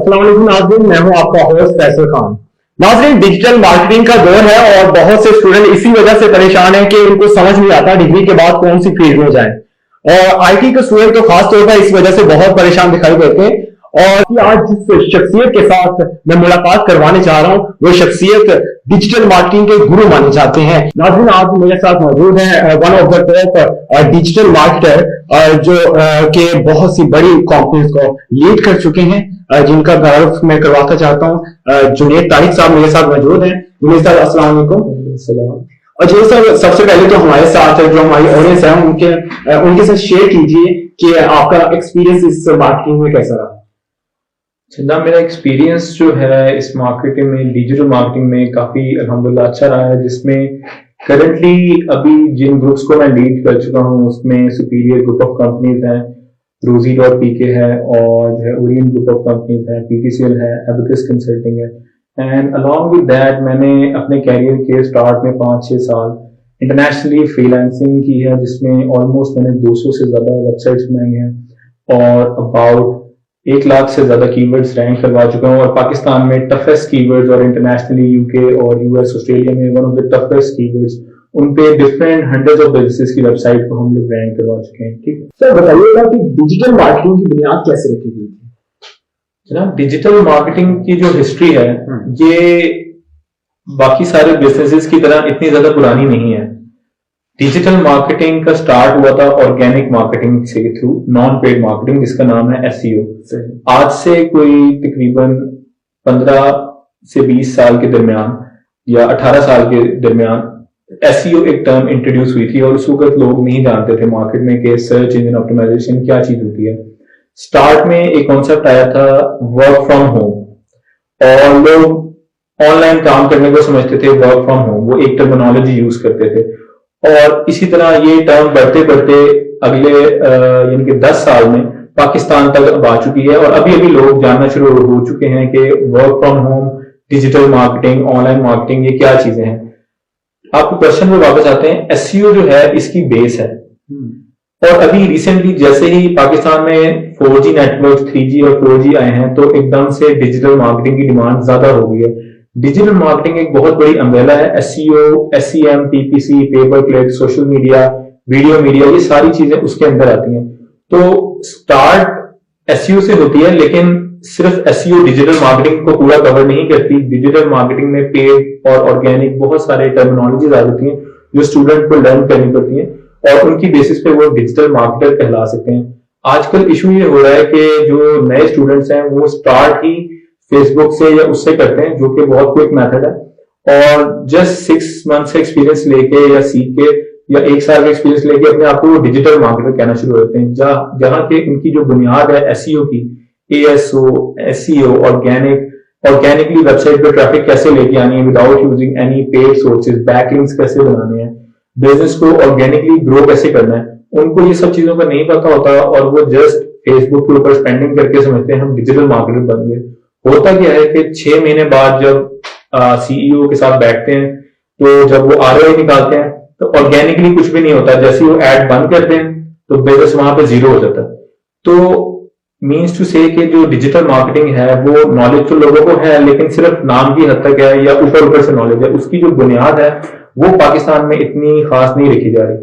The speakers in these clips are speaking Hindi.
अस्सलाम वालेकुम नाज़रीन, मैं हूं आपका होस्ट फैसल खान। नाज़रीन, डिजिटल मार्केटिंग का दौर है और बहुत से स्टूडेंट इसी वजह से परेशान हैं कि उनको समझ नहीं आता डिग्री के बाद कौन सी फील्ड में जाएं। और आईटी के स्टूडेंट तो खास तौर पर इस वजह से बहुत परेशान दिखाई देते हैं। और आज जिस शख्सियत के साथ मैं मुलाकात करवाने जा रहा हूं वो शख्सियत डिजिटल मार्केटिंग के गुरु माने जाते हैं। नाज़रीन, आज मेरे साथ मौजूद है one of the top digital marketer जो के बहुत सी बड़ी कंपनीज को लीड कर चुके हैं, जिनका तारुफ मैं करवाना चाहता हूं। जुनैद तारिक साहब मेरे साथ मौजूद हैं। जुनैद साहब अस्सलाम वालेकुम। और जुनैद साहब, सबसे पहले तो हमारे साथ जो हमारी ऑडियंस है उनके साथ शेयर कीजिए कि आपका एक्सपीरियंस इस मार्केटिंग में कैसा रहा। ना, मेरा एक्सपीरियंस जो है इस मार्केटिंग में, डिजिटल मार्केटिंग में काफी अल्हम्दुलिल्लाह अच्छा रहा है, जिसमें करंटली अभी जिन ग्रुप्स को मैं लीड कर चुका हूँ उसमें सुपीरियर ग्रुप ऑफ कंपनीज हैं, रोजी.पीके है, और जो है ओरियन ग्रुप ऑफ कंपनीज है, पीटीसीएल है, एबेकस कंसल्टिंग है। एंड अलॉन्ग विद दैट मैंने अपने कैरियर के स्टार्ट में 5-6 साल इंटरनेशनली फ्रीलांसिंग की है, जिसमें ऑलमोस्ट मैंने 200 से ज्यादा वेबसाइट्स बनाई हैं और अबाउट 1 लाख से ज्यादा कीवर्ड्स रैंक करवा चुका हूँ। और पाकिस्तान में टफेस्ट कीवर्ड्स और इंटरनेशनली यूके और यूएस ऑस्ट्रेलिया में one of the toughest keywords, उन पे डिफरेंट हंड्रेड्स ऑफ बिजनेसेस की वेबसाइट को हम लोग रैंक करवा चुके हैं। ठीक है सर, बताइएगा कि डिजिटल मार्केटिंग की बुनियाद कैसे रखी गई थी। जनाब, डिजिटल मार्केटिंग की जो हिस्ट्री है ये बाकी सारे बिजनेसेस की तरह इतनी ज्यादा पुरानी नहीं है। डिजिटल मार्केटिंग का स्टार्ट हुआ था ऑर्गेनिक मार्केटिंग से थ्रू नॉन पेड मार्केटिंग, जिसका नाम है एसईओ। आज से कोई तकरीबन 15 से 20 साल के दरमियान या 18 साल के दरमियान एसईओ एक टर्म इंट्रोड्यूस हुई थी और उस वक्त लोग नहीं जानते थे मार्केट में कि सर्च इंजन ऑप्टिमाइजेशन क्या चीज होती है। स्टार्ट में एक कॉन्सेप्ट आया था वर्क फ्रॉम होम और लोग ऑनलाइन काम करने को समझते थे वर्क फ्रॉम होम, वो एक टर्मिनोलॉजी यूज करते थे। और इसी तरह ये टर्म बढ़ते बढ़ते अगले यानी कि 10 साल में पाकिस्तान तक अब आ चुकी है और अभी अभी लोग जानना शुरू हो चुके हैं कि work from home, digital marketing, online marketing ये क्या चीजें हैं। आपको क्वेश्चन में वापस आते हैं, एसईओ जो है इसकी बेस है। और अभी रिसेंटली जैसे ही पाकिस्तान में 4G नेटवर्क, 3G और 4G आए हैं तो एकदम से डिजिटल मार्केटिंग की डिमांड ज्यादा हो गई है। डिजिटल मार्केटिंग एक बहुत बड़ी अम्ब्रेला है। एसईओ, एसईएम, पीपीसी, पे पर click, social media, video media, ये सारी चीजें उसके अंदर आती हैं। तो स्टार्ट एसईओ से होती है, लेकिन सिर्फ एसईओ डिजिटल मार्केटिंग को पूरा कवर नहीं करती। डिजिटल मार्केटिंग में पेड और ऑर्गेनिक बहुत सारे टर्मिनोलॉजीज आ जाती हैं जो स्टूडेंट को लर्न करनी पड़ती हैं और उनकी बेसिस पे वो डिजिटल मार्केटर कहला सकते हैं। आजकल इशू ये हो रहा है कि जो नए स्टूडेंट्स हैं वो स्टार्ट ही फेसबुक से या उससे करते हैं, जो कि बहुत क्विक मेथड है, और जस्ट 6 मंथ से एक्सपीरियंस लेके या सीख के या 1 साल का एक्सपीरियंस लेके अपने आप को डिजिटल मार्केटर कहना शुरू होते हैं। जहां के इनकी जो बुनियाद है एसईओ की, एएसओ, एसईओ, ऑर्गेनिकली वेबसाइट पे ट्रैफिक कैसे लेके आनी है without using any paid sources, backlinks कैसे बनाने हैं, बिजनेस को ऑर्गेनिकली ग्रो कैसे करना है, उनको ये सब चीजों का नहीं पता होता और वो जस्ट फेसबुक के ऊपर स्पेंडिंग करके समझते हैं हम डिजिटल मार्केटर बन गए। होता क्या है कि 6 महीने बाद जब सीईओ के साथ बैठते हैं तो जब वो आरओआई निकालते हैं तो ऑर्गेनिकली कुछ भी नहीं होता। जैसे वो एड बंद करते हैं तो बिजनेस वहां पे जीरो हो जाता है। तो मीन्स टू से कि जो डिजिटल मार्केटिंग है वो नॉलेज तो लोगों को है, लेकिन सिर्फ नाम की हद तक है या ऊपर ऊपर से नॉलेज है। उसकी जो बुनियाद है वो पाकिस्तान में इतनी खास नहीं रखी जा रही।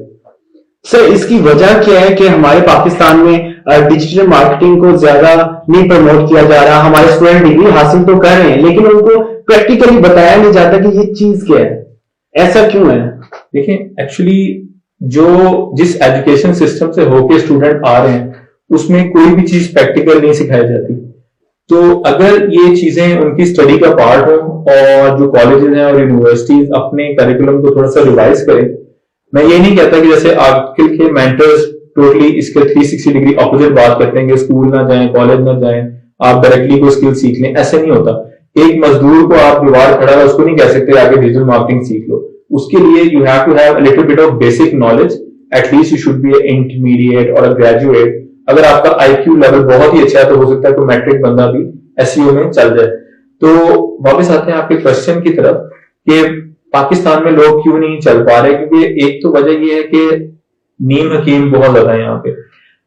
सर, इसकी वजह क्या है कि हमारे पाकिस्तान में डिजिटल मार्केटिंग को ज्यादा नहीं प्रमोट किया जा रहा। हमारे स्टूडेंट डिग्री हासिल तो कर रहे हैं लेकिन उनको प्रैक्टिकली बताया नहीं जाता कि ये चीज क्या है। ऐसा क्यों है? देखिए, एक्चुअली जिस एजुकेशन सिस्टम से होके स्टूडेंट आ रहे हैं उसमें कोई भी चीज प्रैक्टिकल नहीं सिखाई जाती। तो अगर ये चीजें उनकी स्टडी का पार्ट हो और जो कॉलेजेस हैं और यूनिवर्सिटीज अपने करिकुलम को थोड़ा सा रिवाइज करें। मैं ये नहीं कहता कि जैसे आजकल के मेंटर्स टोटली इसके 360 डिग्री ऑपोजिट बात करते हैं कि स्कूल ना जाएं, कॉलेज ना जाएं, आप डायरेक्टली कोई स्किल सीख लें। ऐसे नहीं होता। एक मजदूर को आप दीवार खड़ा है उसको नहीं कह सकते आगे डिजिटल मार्केटिंग सीख लो। उसके लिए you have to have a little bit of basic knowledge, at least you should be intermediate और अ ग्रेजुएट। अगर आपका आईक्यू लेवल बहुत ही अच्छा है तो हो सकता है कोई मैट्रिक बंदा भी एसईओ में चल जाए। तो वापस आते हैं आपके क्वेश्चन की तरफ कि पाकिस्तान में लोग क्यों नहीं चल पा रहे, क्योंकि एक तो वजह यह है कि नीम हकीम बहुत ज्यादा है यहाँ पे।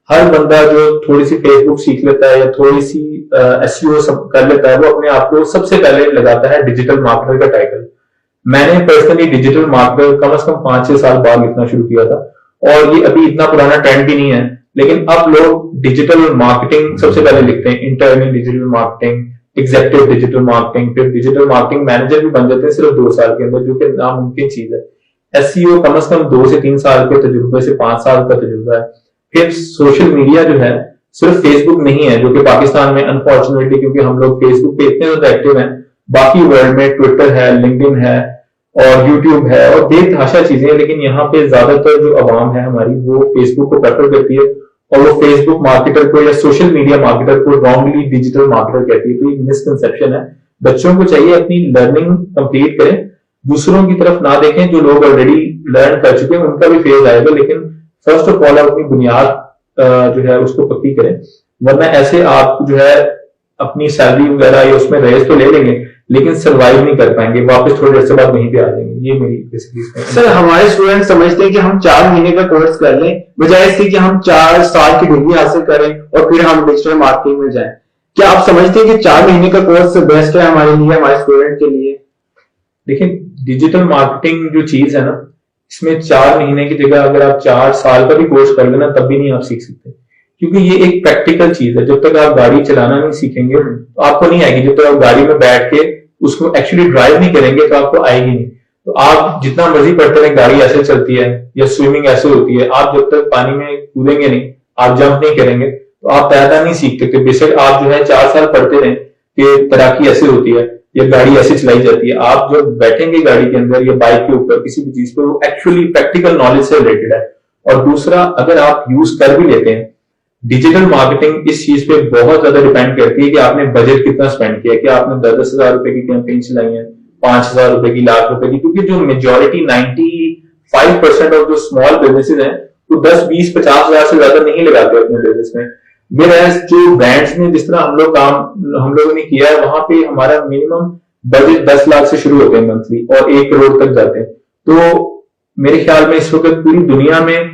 हर बंदा जो थोड़ी सी फेसबुक सीख लेता है या थोड़ी सी एसईओ कर लेता है, वो अपने आप को सबसे पहले लगाता है डिजिटल मार्केटर का टाइटल। मैंने पर्सनली डिजिटल मार्केटर कम से कम 5-6 साल बाद लिखना शुरू किया था, और ये अभी इतना पुराना ट्रेंड भी नहीं है, लेकिन अब लोग डिजिटल मार्केटिंग सबसे पहले लिखते हैं, internal digital marketing, executive digital marketing, फिर डिजिटल मार्केटिंग मैनेजर भी बन जाते हैं सिर्फ 2 साल के अंदर, जो कि नामुमकिन चीज है। एसईओ कम से कम 2 से 3 साल के तजुर्बे से 5 साल का तजुर्बा है। फिर सोशल मीडिया जो है, सिर्फ फेसबुक नहीं है, जो कि पाकिस्तान में अनफॉर्चुनेटली, क्योंकि हम लोग फेसबुक पे इतने ज्यादा एक्टिव हैं, बाकी वर्ल्ड में ट्विटर है, लिंक्डइन है और यूट्यूब है और बेतहाशा चीजें हैं, लेकिन यहाँ पे ज्यादातर जो आवाम है हमारी, वो फेसबुक को प्रेफर करती है और वो फेसबुक मार्केटर को या सोशल मीडिया मार्केटर को रॉन्गली डिजिटल मार्केटर कहती है। तो ये मिसकंसेप्शन है। बच्चों को चाहिए अपनी लर्निंग कंप्लीट करें, दूसरों की तरफ ना देखें। जो लोग ऑलरेडी लर्न कर चुके हैं उनका भी फेज आएगा, लेकिन फर्स्ट ऑफ ऑल अपनी बुनियाद जो है उसको पक्की करें, वरना ऐसे आप जो है अपनी सैलरी वगैरह या उसमें रेस तो ले लेंगे, लेकिन सर्वाइव नहीं कर पाएंगे, वापस थोड़ी देर से बाद वहीं पे आ जाएंगे। ये मेरी बेसिकली। सर, हमारे स्टूडेंट समझते हैं कि हम 4 महीने का कोर्स कर लें, बजाय इसके कि हम 4 साल की डिग्री हासिल करें और फिर हम डिजिटल मार्केटिंग में जाएं। क्या आप समझते हैं कि 4 महीने का कोर्स बेस्ट है हमारे लिए, हमारे स्टूडेंट के लिए? देखिए, डिजिटल मार्केटिंग जो चीज है ना, इसमें 4 महीने की जगह अगर आप 4 साल का भी कोर्स कर लेना, तब भी नहीं आप सीख सकते, क्योंकि ये एक प्रैक्टिकल चीज है। जब तक आप गाड़ी चलाना नहीं सीखेंगे तो आपको नहीं आएगी। जब तक आप गाड़ी में बैठ के उसको एक्चुअली ड्राइव नहीं करेंगे तो आपको आएगी नहीं। तो आप जितना मर्जी पढ़ते रहे, गाड़ी ऐसे चलती है या स्विमिंग ऐसे होती है, आप जब तक पानी में कूदेंगे नहीं, आप जंप नहीं करेंगे, तो आप तैरना नहीं सीख सकते। बेशक आप जो है 4 साल पढ़ते रहे कि तैराकी ऐसे होती है या गाड़ी ऐसे चलाई जाती है, आप जब बैठेंगे गाड़ी के अंदर या बाइक के ऊपर किसी भी चीज पे, वो एक्चुअली प्रैक्टिकल नॉलेज से रिलेटेड है। और दूसरा, अगर आप यूज कर भी लेते हैं, डिजिटल मार्केटिंग इस चीज पे बहुत ज्यादा डिपेंड करती है कि आपने बजट कितना स्पेंड किया, कि आपने 10-10 हजार रुपए की कैंपेन चलाई है, 5,000 रुपए की, लाख रुपए की, क्योंकि जो मेजोरिटी 95% ऑफ जो स्मॉल बिजनेसेस हैं, वो 10-20-50 हजार से ज्यादा नहीं लगाते अपने बिजनेस में। मेरा जो ब्रांड्स में जिस तरह हम लोगों ने किया है, वहां पे हमारा मिनिमम बजट 10 लाख से शुरू होते हैं मंथली और 1 करोड़ तक जाते हैं। तो मेरे ख्याल में इस वक्त पूरी दुनिया में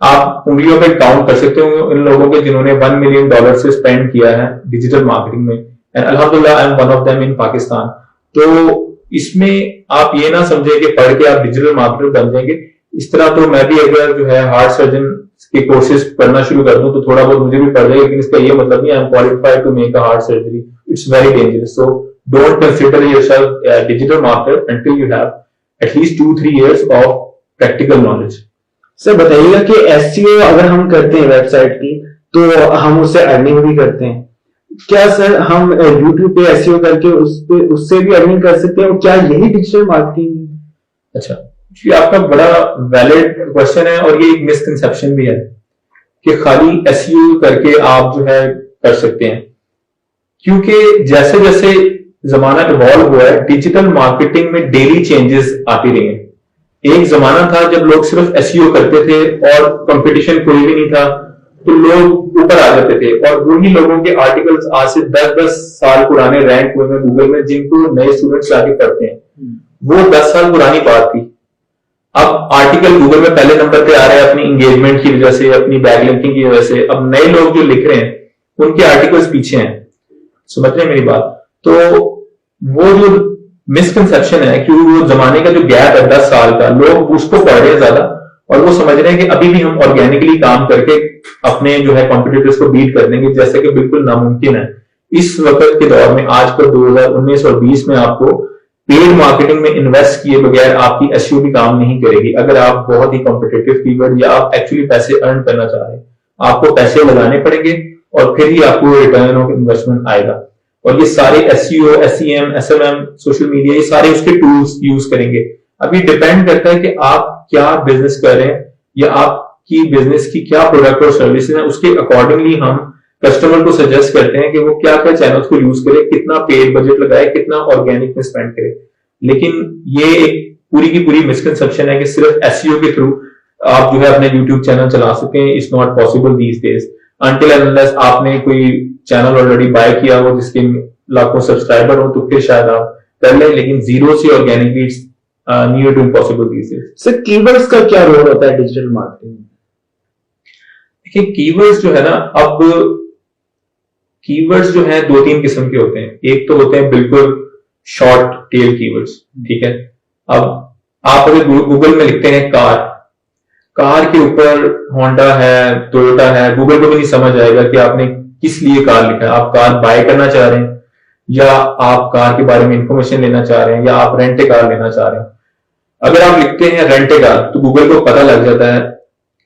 आप उंगलियों पे काउंट कर सकते हो इन लोगों के जिन्होंने $1 मिलियन से स्पेंड किया है डिजिटल मार्केटिंग में, एंड अल्हम्दुलिल्लाह I am one of them in Pakistan. तो इसमें आप ये ना समझे कि पढ़ के आप डिजिटल मार्केटर बन जाएंगे। इस तरह तो मैं भी अगर जो है हार्ट सर्जन के कोर्सेज करना शुरू कर दूं तो थोड़ा बहुत मुझे भी पड़ जाएगा, लेकिन इसका ये मतलब नहीं I am qualified to make a heart surgery. It's very dangerous. So don't consider yourself digital marketer until you have at least 2-3 years of practical knowledge. Sir, बताइएगा कि एसईओ अगर हम करते हैं वेबसाइट की, तो हम उससे अर्निंग भी करते हैं। क्या सर हम यूट्यूब पे एसईओ करके उससे भी अर्निंग कर सकते हैं? क्या यही डिजिटल मार्केटिंग है? अच्छा, ये आपका बड़ा वैलिड क्वेश्चन है और ये एक मिसकंसेप्शन भी है कि खाली एसईओ करके आप जो है कर सकते हैं, क्योंकि जैसे जैसे जमाना इवॉल्व हुआ है, डिजिटल मार्केटिंग में डेली चेंजेस आती रही हैं। एक जमाना था जब लोग सिर्फ एसईओ करते थे और कंपटीशन कोई भी नहीं था, तो लोग ऊपर आ जाते थे, और वही लोगों के आर्टिकल्स आज से 10-10 साल पुराने रैंक हुए हैं गूगल में, जिनको नए स्टूडेंट्स जाके पढ़ते हैं। वो 10 साल पुरानी बात थी। अब आर्टिकल गूगल में पहले नंबर पे आ रहे हैं अपनी इंगेजमेंट की वजह से, अपनी बैकलिंकिंग की वजह से। अब नए लोग जो लिख रहे हैं उनके आर्टिकल्स पीछे हैं। समझ रहे हैं मेरी बात? तो वो जो मिसकंसेप्शन है कि वो जमाने का जो गैप है 10 साल का, लोग उसको पढ़ रहे हैं ज्यादा और वो समझ रहे हैं कि अभी भी हम ऑर्गेनिकली काम करके अपने जो है कॉम्पिटिटर्स को बीट कर देंगे, जैसे कि बिल्कुल नामुमकिन है। इस वक्त के दौर में, आजकल 2019 और 20 में, आपको पेड मार्केटिंग में इन्वेस्ट किए बगैर आपकी एसईओ भी काम नहीं करेगी। अगर आप बहुत ही कॉम्पिटिटिव कीवर्ड या आप एक्चुअली पैसे अर्न करना चाह रहे हैं, आपको पैसे लगाने पड़ेंगे और फिर ही आपको रिटर्न ऑफ इन्वेस्टमेंट आएगा। और ये सारे SEO, SEM, SMM, social media, ये सारे उसके टूल्स यूज करेंगे। अब ये डिपेंड करता है कि आप क्या बिजनेस कर रहे हैं या आपकी बिजनेस की क्या प्रोडक्ट और सर्विसेज है, उसके अकॉर्डिंगली हम कस्टमर को सजेस्ट करते हैं कि वो क्या क्या चैनल्स को यूज करे, कितना पेड बजट लगाए, कितना ऑर्गेनिक में स्पेंड करे। लेकिन ये एक पूरी की पूरी मिसकंसेप्शन है कि सिर्फ एसईओ के थ्रू आप जो है अपने यूट्यूब चैनल चला सकते हैं। It's not possible these days until and unless आपने कोई चैनल ऑलरेडी बाय किया हो जिसके लाखों सब्सक्राइबर हो, तो फिर शायद आप कर लें, लेकिन जीरो से organically it's near to impossible these days. Sir, keywords का क्या रोल होता है डिजिटल मार्केटिंग में? देखिए कीवर्ड्स जो है ना, अब कीवर्ड्स जो है दो तीन किस्म के होते हैं। एक तो होते हैं बिल्कुल शॉर्ट टेल कीवर्ड्स, ठीक है। अब आप अगर गूगल में लिखते हैं कार, कार के ऊपर होंडा है, टोयोटा है, गूगल को भी नहीं समझ आएगा कि आपने किस लिए कार लिखा है। आप कार बाय करना चाह रहे हैं, या आप कार के बारे में इंफॉर्मेशन लेना चाह रहे हैं, या आप रेंट ए कार लेना चाह रहे हैं। अगर आप लिखते हैं रेंट ए कार, तो गूगल को पता लग जाता है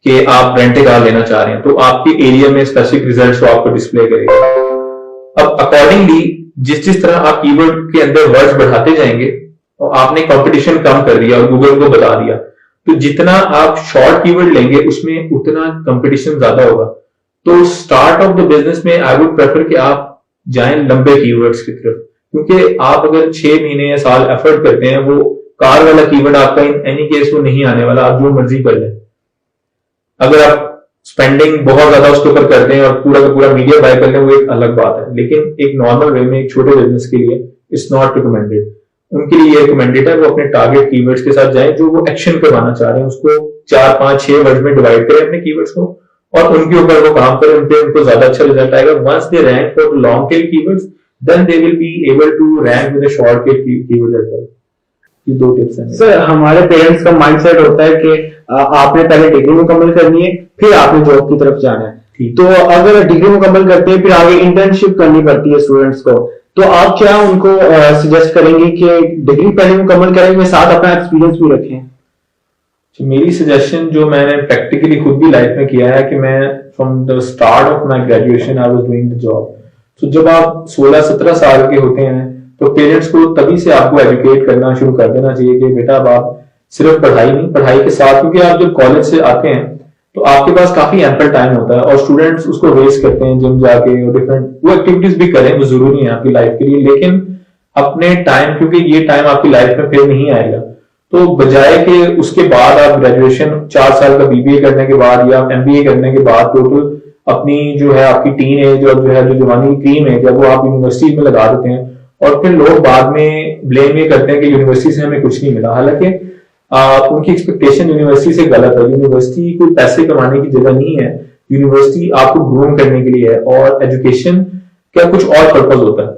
कि आप रेंट ए कार लेना चाह रहे हैं, तो आपके एरिया में स्पेसिफिक रिजल्ट्स को आपको डिस्प्ले करेगा। अब अकॉर्डिंगली जिस जिस तरह आप कीवर्ड के अंदर वर्ड्स बढ़ाते जाएंगे, और आपने कंपटीशन कम कर दिया और गूगल को बता दिया, तो जितना आप शॉर्ट कीवर्ड लेंगे उसमें उतना कंपटीशन ज्यादा होगा। तो स्टार्ट ऑफ द बिजनेस में आई वुड प्रेफर कि आप जाएं लंबे कीवर्ड्स की तरफ, क्योंकि आप अगर 6 महीने या साल एफर्ट करते हैं, वो कार वाला कीवर्ड आपका इन एनी केस वो नहीं आने वाला, आप जो मर्जी कर लें। अगर आप स्पेंडिंग बहुत ज्यादा उसके ऊपर करते हैं और पूरा का पूरा मीडिया बाय कर लें, वो एक अलग बात है, लेकिन एक नॉर्मल वे में एक छोटे बिजनेस के लिए इट्स नॉट रिकमेंडेड। उनके लिए ये रिकमेंडेड है वो अपने टारगेट कीवर्ड्स के साथ जाएं, जो वो एक्शन करवाना चाह रहे हैं, उसको 4, 5, 6 वर्ड में डिवाइड करें अपने कीवर्ड्स को, और उनके ऊपर वो काम करें, उनपे उनको ज्यादा अच्छा रिजल्ट आएगा। Once they rank for long tail keywords, then they will be able to rank with the short tail keyword as well. ये 2 टिप्स हैं सर। हमारे पेरेंट्स का माइंडसेट होता है कि आपने पहले डिग्री मुकम्मल करनी है, फिर आपने जॉब की तरफ जाना है। तो अगर डिग्री मुकम्मल करते हैं, फिर आगे इंटर्नशिप करनी पड़ती है स्टूडेंट्स को, तो आप क्या उनको सजेस्ट करेंगे कि डिग्री पहले मुकम्मल करेंगे, साथ अपना एक्सपीरियंस भी रखें? तो मेरी सजेशन जो मैंने प्रैक्टिकली खुद भी लाइफ में किया है कि मैं from the start of my graduation I was doing the job. तो जब आप 16-17 साल के होते हैं, तो पेरेंट्स को तभी से आपको एजुकेट करना शुरू कर देना चाहिए कि बेटा अब आप सिर्फ पढ़ाई नहीं, पढ़ाई के साथ, क्योंकि आप जब कॉलेज से आते हैं तो आपके पास काफी एम्पल टाइम होता है, और स्टूडेंट्स उसको वेस्ट करते हैं जिम जाके, और डिफरेंट वो एक्टिविटीज भी करें, वो जरूरी है आपकी लाइफ के लिए, लेकिन अपने टाइम, क्योंकि ये टाइम आपकी लाइफ में फिर नहीं आएगा, तो बजाय कि उसके बाद आप ग्रेजुएशन 4 साल का बीबीए करने के बाद या एमबीए करने के बाद टोटल अपनी जो है आपकी टीन एज और जो है जो जवानी की ड्रीम है, जब वो आप यूनिवर्सिटी में लगा देते हैं, और फिर लोग बाद में ब्लेम ये करते हैं कि यूनिवर्सिटी से हमें कुछ नहीं मिला। हालांकि उनकी एक्सपेक्टेशन यूनिवर्सिटी से गलत है। यूनिवर्सिटी कोई पैसे कमाने की जगह नहीं है, यूनिवर्सिटी आपको ग्रूम करने के लिए है, और एजुकेशन का कुछ और पर्पज होता है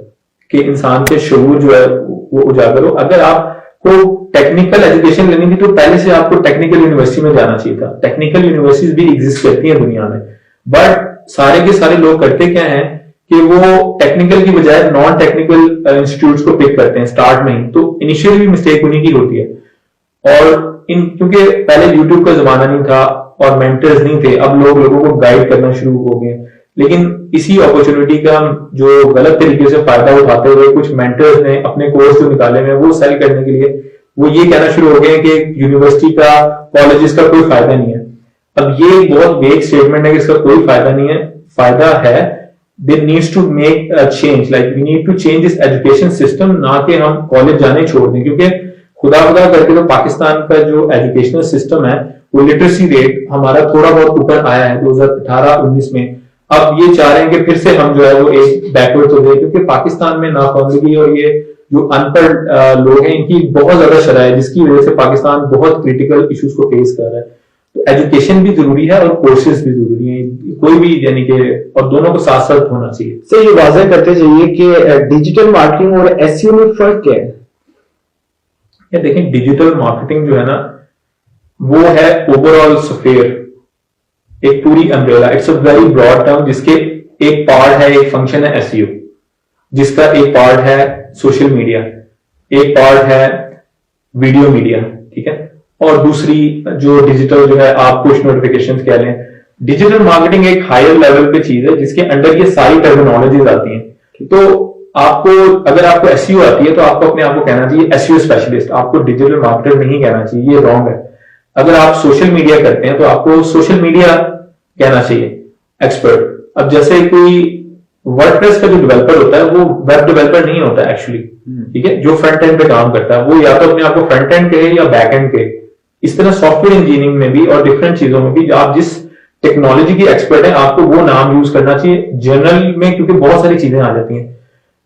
कि इंसान के शऊर जो है वो उजागर हो। अगर आपको टेक्निकल एजुकेशन लेनी थी, तो पहले से आपको टेक्निकल यूनिवर्सिटी में जाना चाहिए था। टेक्निकल यूनिवर्सिटीज भी एग्जिस्ट करती हैं दुनिया में, बट सारे के सारे लोग करते क्या है कि वो टेक्निकल की बजाय नॉन टेक्निकल इंस्टीट्यूट्स को पिक करते हैं स्टार्ट में ही, तो इनिशियली भी मिस्टेक उन्हीं की होती है। और क्योंकि पहले यूट्यूब का जमाना नहीं था और मेंटर्स नहीं थे, अब लोगों को गाइड करना शुरू हो गए, लेकिन इसी अपॉर्चुनिटी का जो गलत तरीके से फायदा उठाते हुए कुछ मेंटर्स ने अपने कोर्स जो निकाले हुए वो सेल करने के लिए वो ये कहना शुरू हो गए कि यूनिवर्सिटी का, कॉलेजेस का कोई फायदा नहीं है। अब ये बहुत वेग स्टेटमेंट है कि इसका कोई फायदा नहीं है। फायदा है, there needs to make a change, like we need to change this education system, ना कि हम कॉलेज जाने छोड़ दें, क्योंकि खुदा करके तो पाकिस्तान का जो एजुकेशनल सिस्टम है वो लिटरेसी रेट हमारा थोड़ा बहुत ऊपर आया है 2018-19 में। अब ये चाह रहे हैं कि फिर से हम जो है वो एक बैकवर्ड हो गए, क्योंकि पाकिस्तान में नाफामदगी और ये जो अनपढ़ लोग हैं इनकी बहुत ज्यादा शरह है, जिसकी वजह से पाकिस्तान बहुत क्रिटिकल इश्यूज को फेस कर रहा है। तो एजुकेशन भी जरूरी है और कोर्सेज भी जरूरी है, कोई भी यानी कि, और दोनों को साथ साथ होना चाहिए। सर ये वाज़ेह करते चाहिए कि डिजिटल मार्केटिंग और एसईओ में फर्क क्या है? देखें, डिजिटल मार्केटिंग जो है ना वो है ओवरऑल स्फीयर, एक पूरी umbrella, it's a very broad term, जिसके एक पार्ट है, एक फंक्शन है एसईओ, जिसका एक पार्ट है सोशल मीडिया, एक पार्ट है वीडियो मीडिया, ठीक है, और दूसरी जो डिजिटल जो है आप पुश नोटिफिकेशंस कह लें। डिजिटल मार्केटिंग एक हायर लेवल पे चीज है जिसके अंडर ये सारी टर्मिनोलॉजीज आती हैं। तो आपको, अगर आपको एसईओ आती है तो आपको अपने आप को कहना चाहिए एसईओ स्पेशलिस्ट, आपको डिजिटल मार्केटर नहीं कहना चाहिए, ये रॉन्ग है। अगर आप सोशल मीडिया करते हैं तो आपको सोशल मीडिया कहना चाहिए एक्सपर्ट। अब जैसे कोई वर्डप्रेस का जो डेवलपर होता है वो वेब डेवलपर नहीं होता एक्चुअली, ठीक है, जो फ्रंट एंड पे काम करता है वो या तो अपने आप को फ्रंट एंड कहे या बैक एंड कहे। इस तरह सॉफ्टवेयर इंजीनियरिंग में भी और डिफरेंट चीजों में भी आप जिस टेक्नोलॉजी की एक्सपर्ट है आपको वो नाम यूज करना चाहिए जनरल में, क्योंकि बहुत सारी चीजें आ जाती हैं।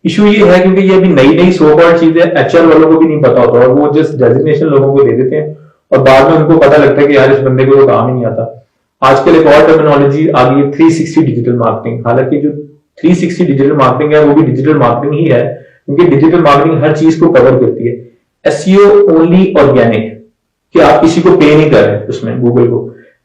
इशू ये है क्योंकि ये अभी नई नई सो कॉल्ड चीजें एचआर वालों को भी नहीं पता होता, और वो जस्ट डेजिग्नेशन लोगों को दे देते हैं और बाद में उनको पता लगता है कि यार इस बंदे को तो काम ही नहीं आता। आजकल एक और टर्मिनोलॉजी आ गई है 360 डिजिटल मार्केटिंग। हालांकि जो 360 डिजिटल मार्केटिंग है वो भी डिजिटल मार्केटिंग ही है, क्योंकि डिजिटल मार्केटिंग हर चीज को कवर करती है। एसईओ ओनली ऑर्गेनिक, कि आप किसी को पे नहीं कर रहे उसमें गूगल को।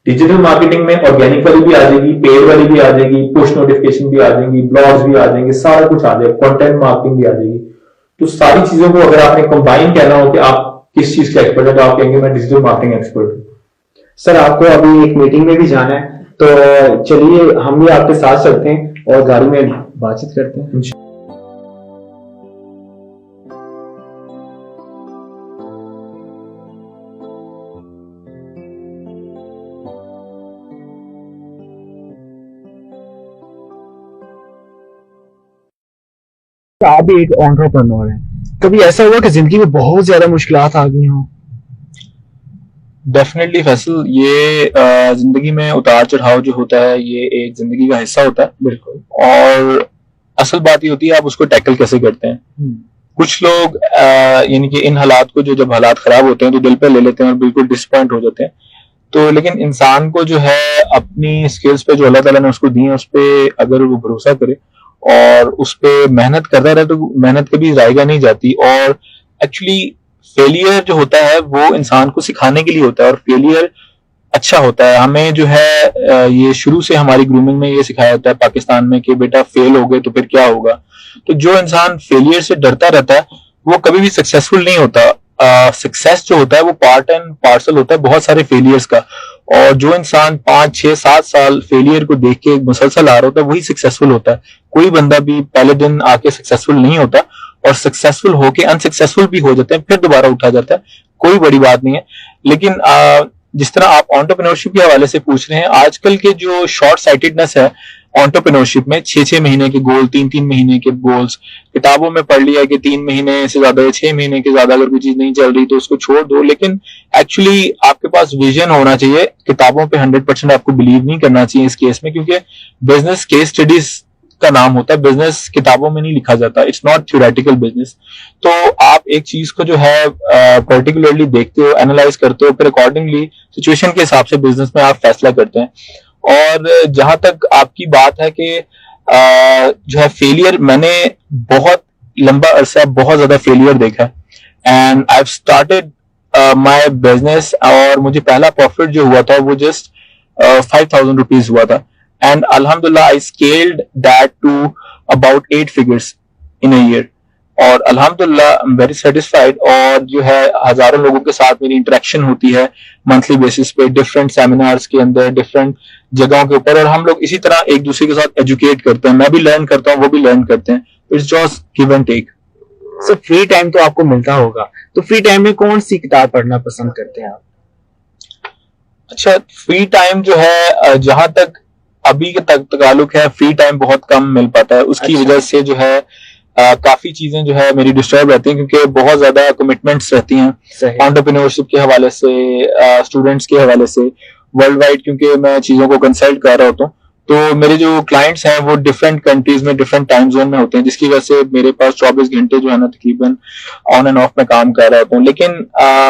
डिजिटल मार्केटिंग में ऑर्गेनिक वाली भी आ जाएगी, पेड वाली भी आ जाएगी, पुश नोटिफिकेशन भी आ जाएंगी, ब्लॉग्स भी आ जाएंगे, सारा कुछ आ जाएगा, कंटेंट मार्केटिंग भी आ जाएगी। तो सारी चीजों को अगर आपने कंबाइन करना हो कि आप किस चीज के एक्सपर्ट है, तो आप कहेंगे मैं डिजिटल मार्केटिंग एक्सपर्ट हूं। सर आपको अभी एक मीटिंग में भी जाना है, तो चलिए हम भी आपके साथ चलते हैं और गाड़ी में बातचीत करते हैं। आप भी एक एंटरप्रेन्योर हैं, कभी ऐसा हुआ कि जिंदगी में बहुत ज्यादा मुश्किलात आ गई हों? डेफिनेटली फैसल, ये जिंदगी में उतार चढ़ाव जो होता है ये एक जिंदगी का हिस्सा होता है। बिल्कुल। और असल बात ये होती है आप उसको टैकल कैसे करते हैं। कुछ लोग यानी कि इन हालात को, जो जब हालात खराब होते हैं तो दिल पे ले लेते हैं और बिल्कुल डिसअपॉइंट हो जाते हैं। तो लेकिन इंसान को जो है अपनी स्किल्स पे जो अल्लाह ताला ने उसको दी है उस पे अगर वो भरोसा करे और उस पे मेहनत करता रहे तो मेहनत कभी जाएगा नहीं जाती। और एक्चुअली फेलियर जो होता है वो इंसान को सिखाने के लिए होता है और फेलियर अच्छा होता है। हमें जो है ये शुरू से हमारी ग्रूमिंग में ये सिखाया जाता है पाकिस्तान में कि बेटा फेल हो गए तो फिर क्या होगा। तो जो इंसान फेलियर से डरता रहता है वो कभी भी सक्सेसफुल नहीं होता। सक्सेस जो होता है वो पार्ट एंड पार्सल होता है बहुत सारे फेलियर्स का। और जो इंसान 5, 6, 7 साल फेलियर को देख के मुसलसल आ रहा होता है वही सक्सेसफुल होता है। कोई बंदा भी पहले दिन आके सक्सेसफुल नहीं होता और सक्सेसफुल होके अनसक्सेसफुल भी हो जाते हैं, फिर दोबारा उठा जाता है, कोई बड़ी बात नहीं है। लेकिन जिस तरह आप एंटरप्रेन्योरशिप के हवाले से पूछ रहे हैं, आजकल के जो शॉर्ट साइटेडनेस है एंटरप्रेन्योरशिप में, 6-6 महीने के गोल, 3-3 महीने के गोल्स, किताबों में पढ़ लिया कि 3 महीने से ज्यादा या 6 महीने के ज्यादा अगर कोई चीज नहीं चल रही तो उसको छोड़ दो। लेकिन एक्चुअली आपके पास विजन होना चाहिए। किताबों पे 100% आपको बिलीव नहीं करना चाहिए इस केस में, क्योंकि बिजनेस केस स्टडीज का नाम होता है, बिजनेस किताबों में नहीं लिखा जाता, इट्स नॉट थ्योरेटिकल बिजनेस। तो आप एक चीज को जो है पर्टिकुलरली देखते हो, एनालाइज करते हो, फिर अकॉर्डिंगली सिचुएशन के हिसाब से बिजनेस में आप फैसला करते हैं। और जहां तक आपकी बात है कि जो है फेलियर, मैंने बहुत लंबा अरसा बहुत ज्यादा फेलियर देखा है and I have started my business और मुझे पहला प्रॉफिट जो हुआ था वो जस्ट 5,000 रुपीज हुआ था एंड अल्हम्दुलिल्लाह I scaled that to about 8 figures in a year और अल्हम्दुलिल्लाह आई एम वेरी सेटिस्फाइड। और जो है हजारों लोगों के साथ मेरी इंटरेक्शन होती है मंथली बेसिस पे, डिफरेंट सेमिनार्स के अंदर, डिफरेंट जगहों के ऊपर, और हम लोग इसी तरह एक दूसरे के साथ एजुकेट करते हैं। मैं भी लर्न करता हूँ, वो भी लर्न करते हैं। It's just give and take. Sir free time तो आपको मिलता होगा, तो फ्री टाइम में कौन सी किताब पढ़ना पसंद करते हैं आप? अच्छा, फ्री टाइम जो है जहां तक अभी के तक ताल्लुक है, फ्री टाइम बहुत कम मिल पाता है। उसकी वजह से जो है काफी चीजें जो है मेरी डिस्टर्ब रहती हैं, क्योंकि बहुत ज्यादा कमिटमेंट्स रहती हैं एंटरप्रेन्योरशिप के हवाले से, स्टूडेंट्स के हवाले से, वर्ल्ड वाइड, क्योंकि मैं चीजों को कंसल्ट कर रहा होता हूँ। तो मेरे जो क्लाइंट्स हैं वो डिफरेंट कंट्रीज में, डिफरेंट टाइम जोन में होते हैं, जिसकी वजह से मेरे पास 24 घंटे जो है ना तकरीबन ऑन एंड ऑफ में काम कर रहा होता हूँ। लेकिन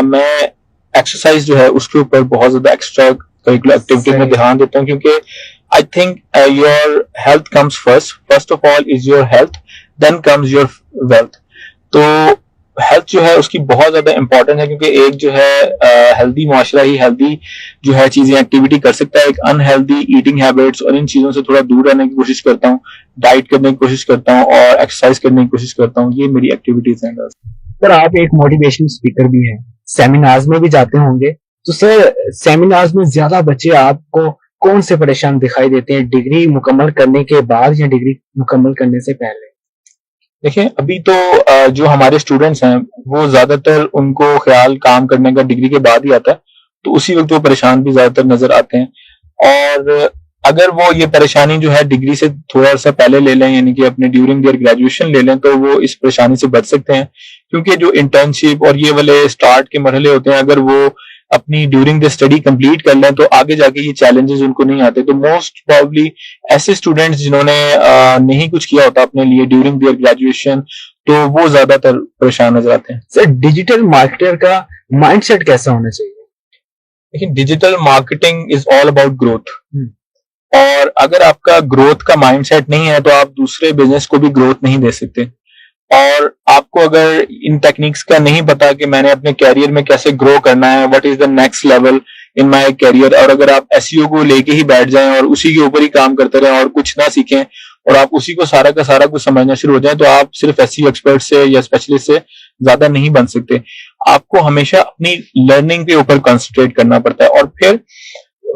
मैं एक्सरसाइज जो है उसके ऊपर बहुत ज्यादा एक्स्ट्रा करिकुलर एक्टिविटीज में ध्यान देता हूँ, क्योंकि I think your health comes first of all is your health, then comes your wealth. तो हेल्थ जो है उसकी बहुत ज्यादा इंपॉर्टेंट है, क्योंकि एक जो है हेल्दी मुआशरा ही हेल्दी जो है चीजें एक्टिविटी कर सकता है। एक अनहेल्दी ईटिंग हैबिट्स और इन चीजों से थोड़ा दूर रहने की कोशिश करता हूँ, डाइट करने की कोशिश करता हूँ और एक्सरसाइज करने की कोशिश करता हूँ। ये मेरी एक्टिविटीज हैं। सर आप एक मोटिवेशनल स्पीकर भी हैं, सेमिनार्स में भी जाते होंगे, तो सर सेमिनार्स में ज्यादा बच्चे आपको कौन से परेशान दिखाई देते हैं, डिग्री मुकम्मल करने के बाद या डिग्री मुकम्मल करने से पहले? देखिए, अभी तो जो हमारे स्टूडेंट्स हैं वो ज्यादातर उनको ख्याल काम करने का डिग्री के बाद ही आता है, तो उसी वक्त वो परेशान भी ज्यादातर नजर आते हैं। और अगर वो ये परेशानी जो है डिग्री से थोड़ा सा पहले ले लें, यानी कि अपने ड्यूरिंग देयर ग्रेजुएशन ले लें, तो वो इस परेशानी से बच सकते हैं। क्योंकि जो इंटर्नशिप और ये वाले स्टार्ट के मरहले होते हैं, अगर वो अपनी ड्यूरिंग द स्टडी कंप्लीट कर लें तो आगे जाके ये चैलेंजेस उनको नहीं आते। तो मोस्ट प्रोबेबली ऐसे स्टूडेंट्स जिन्होंने नहीं कुछ किया होता अपने लिए ड्यूरिंग देयर ग्रेजुएशन, तो वो ज्यादातर परेशान नजर आते हैं। सर डिजिटल मार्केटर का माइंडसेट कैसा होना चाहिए? लेकिन digital marketing is all about growth. और अगर आपका ग्रोथ का माइंडसेट नहीं है तो आप दूसरे बिजनेस को भी ग्रोथ नहीं दे सकते। और आपको अगर इन टेक्निक्स का नहीं पता कि मैंने अपने कैरियर में कैसे ग्रो करना है, what is the next level in my career, और अगर आप एसईओ को लेके ही बैठ जाएं और उसी के ऊपर ही काम करते रहें और कुछ ना सीखें और आप उसी को सारा का सारा कुछ समझना शुरू हो जाए, तो आप सिर्फ एसईओ एक्सपर्ट से या स्पेशलिस्ट से ज्यादा नहीं बन सकते। आपको हमेशा अपनी लर्निंग के ऊपर कंसंट्रेट करना पड़ता है। और फिर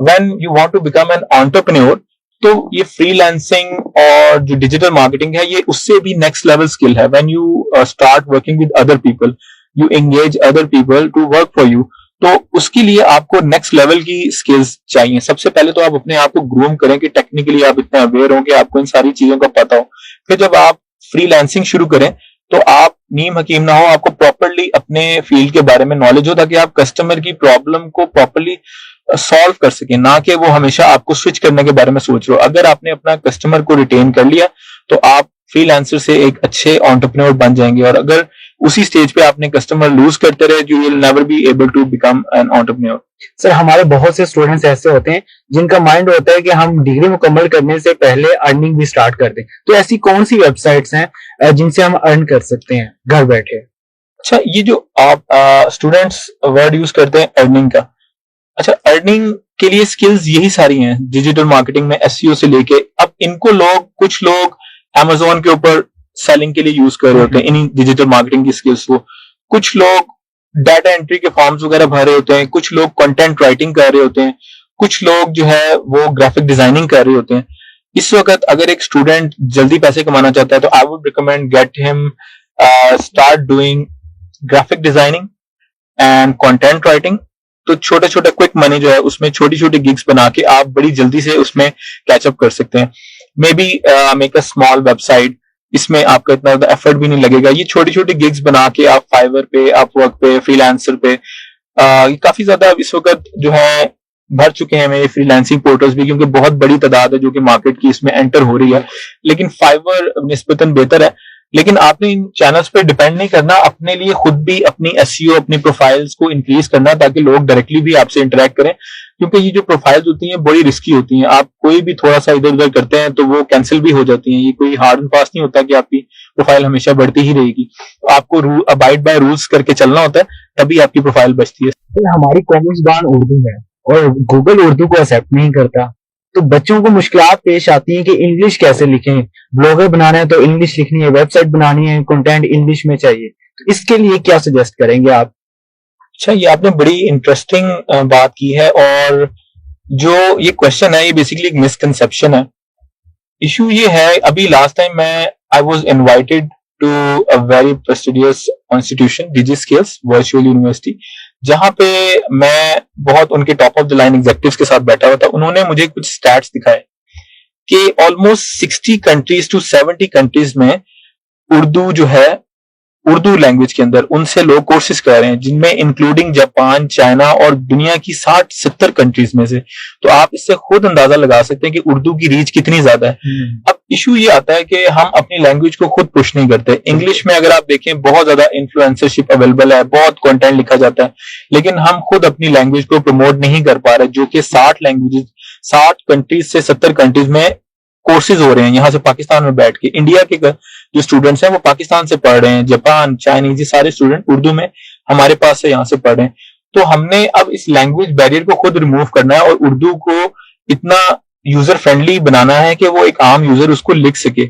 when you want to become an entrepreneur, तो ये फ्रीलांसिंग और जो डिजिटल मार्केटिंग है ये उससे भी नेक्स्ट लेवल स्किल है। When you start working with other people, you engage other people to work for you, तो उसके लिए आपको नेक्स्ट लेवल की स्किल्स चाहिए। सबसे पहले तो आप अपने आप को ग्रूम करें कि टेक्निकली आप इतना अवेयर हो कि आपको इन सारी चीजों का पता हो। फिर जब आप फ्रीलांसिंग शुरू करें तो आप नीम हकीम ना हो, आपको प्रॉपरली अपने फील्ड के बारे में नॉलेज हो ताकि आप कस्टमर की प्रॉब्लम को प्रॉपरली सॉल्व कर सके, ना कि वो हमेशा आपको स्विच करने के बारे में सोच रहे हो। अगर आपने अपना कस्टमर को रिटेन कर लिया तो आप फ्रीलांसर से एक अच्छे एंटरप्रेन्योर बन जाएंगे। और अगर उसी स्टेज पे आपने कस्टमर लूज करते रहे, you will never be able to become an entrepreneur. Sir, हमारे बहुत से स्टूडेंट्स ऐसे होते हैं जिनका माइंड होता है कि हम डिग्री मुकम्मल करने से पहले अर्निंग भी स्टार्ट कर दें, तो ऐसी कौन सी वेबसाइट्स हैं जिनसे हम अर्न कर सकते हैं घर बैठे? अच्छा, ये जो आप स्टूडेंट्स वर्ड यूज करते हैं अर्निंग का, अच्छा अर्निंग के लिए स्किल्स यही सारी हैं डिजिटल मार्केटिंग में, एसईओ से लेके। अब इनको कुछ लोग Amazon के ऊपर सेलिंग के लिए यूज कर रहे होते हैं इन डिजिटल मार्केटिंग की स्किल्स को, कुछ लोग डाटा एंट्री के फॉर्म्स वगैरह भर रहे होते हैं, कुछ लोग कंटेंट राइटिंग कर रहे होते हैं, कुछ लोग जो है वो ग्राफिक डिजाइनिंग कर रहे होते हैं। इस वक्त अगर एक स्टूडेंट जल्दी पैसे कमाना चाहता है तो I would recommend get him start doing graphic designing and content writing. तो छोटे छोटे क्विक मनी जो है उसमें छोटी छोटी गिग्स बना के आप बड़ी जल्दी से उसमें कैचअप कर सकते हैं। May be make a small website, इसमें आपका इतना ज्यादा एफर्ट भी नहीं लगेगा। ये छोटी छोटी गिग्स बना के आप फाइवर पे, अपवर्क पे, फ्रीलांसर पे, काफी ज्यादा इस वक्त जो है भर चुके हैं मेरे फ्रीलांसिंग पोर्टल्स भी, क्योंकि बहुत बड़ी तादाद है जो कि मार्केट की इसमें एंटर हो रही है। लेकिन फाइवर निस्बतन बेहतर है। लेकिन आपने इन चैनल्स पे डिपेंड नहीं करना, अपने लिए खुद भी अपनी एसईओ, अपनी प्रोफाइल्स को इंक्रीज करना ताकि लोग डायरेक्टली भी आपसे इंटरेक्ट करें, क्योंकि ये जो प्रोफाइल्स होती हैं बड़ी रिस्की होती हैं। आप कोई भी थोड़ा सा इधर उधर करते हैं तो वो कैंसिल भी हो जाती हैं। ये कोई हार्ड एंड फास्ट नहीं होता कि आपकी प्रोफाइल हमेशा बढ़ती ही रहेगी। तो आपको अबाइड बाय रूल्स करके चलना होता है, तभी आपकी प्रोफाइल बचती है। हमारी कॉमन जुबान उर्दू है और गूगल उर्दू को एक्सेप्ट नहीं करता, तो बच्चों को मुश्किलात पेश आती हैं कि इंग्लिश कैसे लिखें। ब्लॉगर बनाना है तो इंग्लिश लिखनी है, वेबसाइट बनानी है, कंटेंट इंग्लिश में चाहिए। तो इसके लिए क्या सजेस्ट करेंगे आप? अच्छा, ये आपने बड़ी इंटरेस्टिंग बात की है। और जो ये क्वेश्चन है ये बेसिकली एक मिसकंसेप्शन है। इशू ये है, अभी last time I was invited to a very prestigious institution, DigiSkills virtual university, जहां पे मैं बहुत उनके top of the line executives के साथ बैठा हुआ था। उन्होंने मुझे कुछ स्टैट्स दिखाए कि ऑलमोस्ट 60 कंट्रीज टू 70 कंट्रीज में उर्दू जो है, उर्दू लैंग्वेज के अंदर उनसे लोग कोर्सेज कर रहे हैं, जिनमें इंक्लूडिंग जापान, चाइना और दुनिया की 60-70 कंट्रीज में से। तो आप इससे खुद अंदाजा लगा सकते हैं कि उर्दू की रीच कितनी ज्यादा है। अब इशू ये आता है कि हम अपनी लैंग्वेज को खुद पुश नहीं करते। इंग्लिश में अगर आप देखें बहुत ज्यादा इन्फ्लुएंसरशिप अवेलेबल है, बहुत कंटेंट लिखा जाता है, लेकिन हम खुद अपनी लैंग्वेज को प्रमोट नहीं कर पा रहे, जो कि 60 कंट्रीज से 70 कंट्रीज में कोर्सेज हो रहे हैं यहाँ से पाकिस्तान में बैठ के। इंडिया के जो स्टूडेंट्स हैं वो पाकिस्तान से पढ़ रहे हैं, जापान, चाइनीज, ये सारे स्टूडेंट उर्दू में हमारे पास से यहाँ से पढ़ रहे हैं। तो हमने अब इस लैंग्वेज बैरियर को खुद रिमूव करना है और उर्दू को इतना यूजर फ्रेंडली बनाना है कि वो एक आम यूजर उसको लिख सके।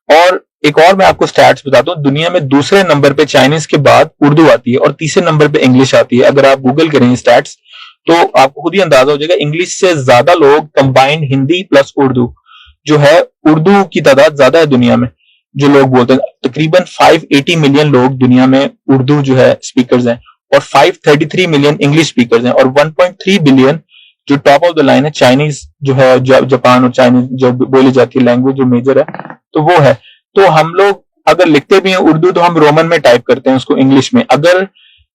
और एक और मैं आपको स्टैट्स बताता हूँ, दुनिया में दूसरे नंबर पे चाइनीज के बाद उर्दू आती है और तीसरे नंबर पे इंग्लिश आती है। अगर आप गूगल करें स्टैट्स तो आपको खुद ही अंदाजा हो जाएगा, इंग्लिश से ज्यादा लोग कंबाइंड हिंदी प्लस उर्दू जो है, उर्दू की तादाद ज्यादा है दुनिया में जो लोग बोलते हैं। तकरीबन 580 मिलियन लोग दुनिया में उर्दू जो है स्पीकर्स हैं और 533 मिलियन इंग्लिश स्पीकर्स हैं और 1.3 बिलियन जो टॉप ऑफ द लाइन है चाइनीज जो है, जापान और चाइनीज जो बोली जाती है लैंग्वेज जो मेजर है, तो वो है। तो हम लोग अगर लिखते भी हैं उर्दू तो हम रोमन में टाइप करते हैं उसको इंग्लिश में। अगर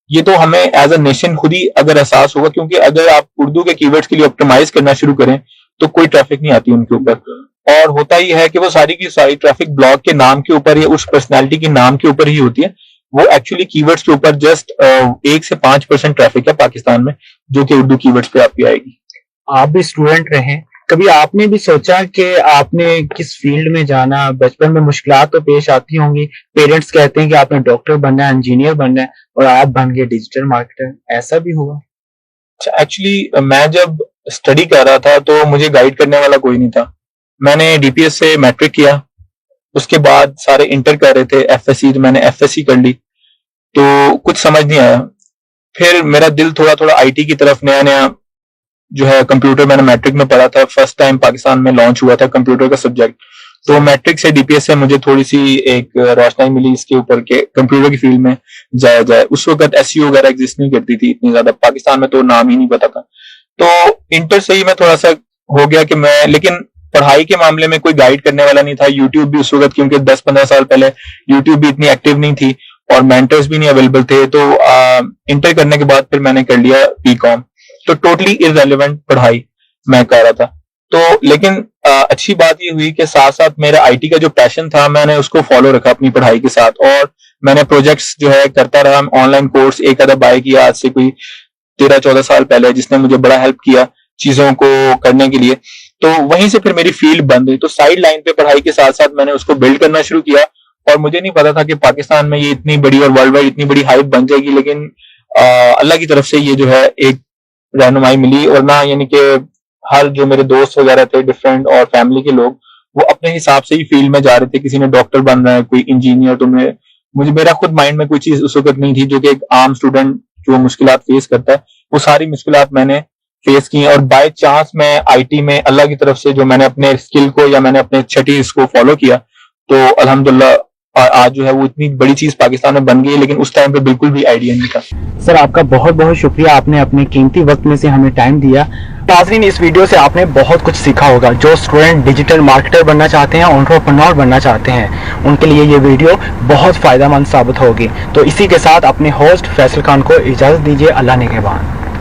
ये तो हमें एज अ नेशन खुद ही अगर एहसास होगा, क्योंकि अगर आप उर्दू के कीवर्ड्स के लिए ऑप्टिमाइज करना शुरू करें तो कोई ट्रैफिक नहीं आती उनके ऊपर। और होता ही है कि वो सारी की सारी ट्रैफिक ब्लॉग के नाम के ऊपर या उस पर्सनैलिटी के नाम के ऊपर ही होती है वो एक्चुअली कीवर्ड्स के ऊपर जस्ट 1 से 5% ट्रैफिक है पाकिस्तान में जो कि उर्दू कीवर्ड्स पे आपकी आएगी। आप भी स्टूडेंट रहे, कभी आपने भी सोचा कि आपने किस फील्ड में जाना? बचपन में मुश्किलात तो पेश आती होंगी, पेरेंट्स कहते हैं कि आपने डॉक्टर बनना है, इंजीनियर बनना है, और आप बन गए डिजिटल मार्केटर, ऐसा भी हुआ? एक्चुअली मैं जब स्टडी कर रहा था तो मुझे गाइड करने वाला कोई नहीं था। मैंने डीपीएस से मैट्रिक किया, उसके बाद सारे इंटर कर रहे थे, एफएससी, तो मैंने एफएससी कर ली, तो कुछ समझ नहीं आया। फिर मेरा दिल थोड़ा थोड़ा आईटी की तरफ, नया नया जो है कंप्यूटर मैंने मैट्रिक में पढ़ा था, फर्स्ट टाइम पाकिस्तान में लॉन्च हुआ था कंप्यूटर का सब्जेक्ट, तो मैट्रिक से डीपीएस से मुझे थोड़ी सी एक रोशनाई मिली इसके ऊपर के कंप्यूटर की फील्ड में जाया जाए। उस वक्त एसईओ वगैरह एग्जिस्ट नहीं करती थी इतनी ज्यादा, पाकिस्तान में तो नाम ही नहीं पता था। तो इंटर से ही मैं थोड़ा सा हो गया कि मैं, लेकिन पढ़ाई के मामले में कोई गाइड करने वाला नहीं था। यूट्यूब भी उस वक्त, क्योंकि 10-15 साल पहले यूट्यूब भी इतनी एक्टिव नहीं थी और मेंटर्स भी नहीं अवेलेबल थे। तो इंटर करने के बाद फिर मैंने कर लिया बीकॉम, तो टोटली इररेलेवेंट पढ़ाई मैं कर रहा था। तो लेकिन अच्छी बात ये हुई कि साथ साथ मेरा आईटी का जो पैशन था मैंने उसको फॉलो रखा अपनी पढ़ाई के साथ, और मैंने प्रोजेक्ट्स जो है करता रहा। ऑनलाइन कोर्स एक आधा बाय किया आज से कोई 13-14 साल पहले, जिसने मुझे बड़ा हेल्प किया चीजों को करने के लिए। तो वहीं से फिर मेरी फील्ड बंद हुई, तो साइड लाइन पे पढ़ाई के साथ साथ मैंने उसको बिल्ड करना शुरू किया। और मुझे नहीं पता था कि पाकिस्तान में ये इतनी बड़ी और वर्ल्ड वाइड इतनी बड़ी हाइप बन जाएगी, लेकिन अल्लाह की तरफ से ये जो है एक रहनुमाई मिली। और ना यानी कि हर जो मेरे दोस्त वगैरह थे डिफरेंट और फैमिली के लोग, वो अपने हिसाब से ही फील्ड में जा रहे थे। किसी ने डॉक्टर बन रहा है, कोई इंजीनियर। तो मुझे मेरा खुद माइंड में कोई चीज उस वक्त नहीं थी जो कि एक आम स्टूडेंट जो मुश्किलात फेस करता है, वो सारी मुश्किलात मैंने फेस की। और बाय चांस मैं आईटी में अल्लाह की तरफ से जो मैंने अपने स्किल को या मैंने अपने छठी इसको फॉलो किया, तो अल्हम्दुलिल्लाह आज जो है वो इतनी बड़ी चीज पाकिस्तान में बन गई है, लेकिन उस टाइम पे बिल्कुल भी आइडिया नहीं था। सर आपका बहुत बहुत शुक्रिया, आपने अपने कीमती वक्त में से हमें टाइम दिया। नाज़रीन, इस वीडियो से आपने बहुत कुछ सीखा होगा। जो स्टूडेंट डिजिटल मार्केटर बनना चाहते हैं, एंटरप्रेन्योर बनना चाहते हैं, उनके लिए ये वीडियो बहुत फ़ायदेमंद साबित होगी। तो इसी के साथ अपने होस्ट फैसल खान को इजाज़त दीजिए। अल्लाह निगहबान।